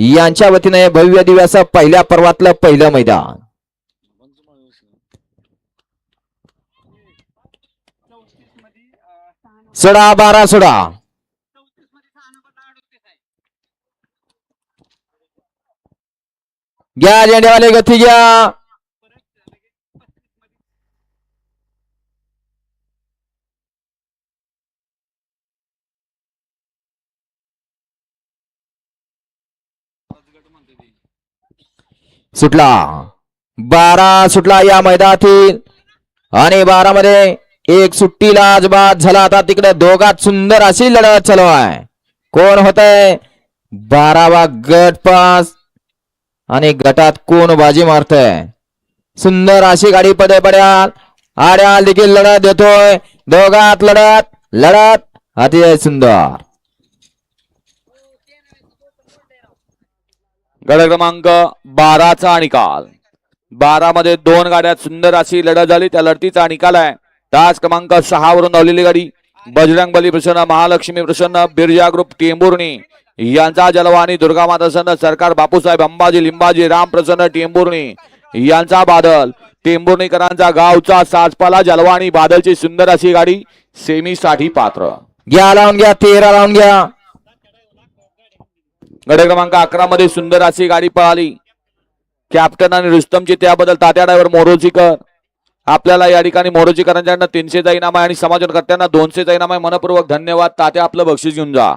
यांच्या वतीने भव्य दिवस पहिल्या पर्वातलं पहिलं मैदान. सोडा 12 सोडा. घ्या झेंडेवाले गती घ्या. सुटला 12 सुटला या मैदानातील आणि 12 मध्ये एक सुट्टीला आजबाद झाला. आता तिकडे दोघात सुंदर अशी लढत चालू आहे. कोण होतंय 12वा गट पास आणि गटात कोण बाजी मारतय. सुंदर अशी गाडी पडे पड्याल आड्याल देखील लढत देतोय. दोघात लढत अतिशय सुंदर. गट क्रमांक 12चा निकाल. 12 मध्ये 2 गाड्यात सुंदर अशी लढत झाली. त्या लढतीचा निकाल आहे तास क्रमांक 6 वरून धावलेली गाडी बजरंग बली प्रसन्न, महालक्ष्मी प्रसन्न, बिरजा ग्रुप टेंभुर्णी यांचा जलवा आणि दुर्गा माता प्रसन्न, सरकार बापूसाहेब अंबाजी लिंबाजी राम प्रसन्न टेंभुर्णी यांचा बादल. टेंभुर्णीकरांचा गावचा साजपाला जलवा आणि बादलची सुंदर अशी गाडी सेमी साठी पात्र. घ्या लावून घ्या 13 लावून घ्या. गट क्रमांक 11 मध्ये सुंदर अशी गाडी पळाली. कॅप्टन आणि रुस्तमची त्याबद्दल तात्या ड्रायव्हर मोरोजीकर आपल्याला या ठिकाणी मोरोजीकरांच्याकडनं 300चा इनाम आहे आणि समाजकर्त्यांना 200चा इनाम आहे. मनपूर्वक धन्यवाद तात्या. आपलं बक्षीस घेऊन जा.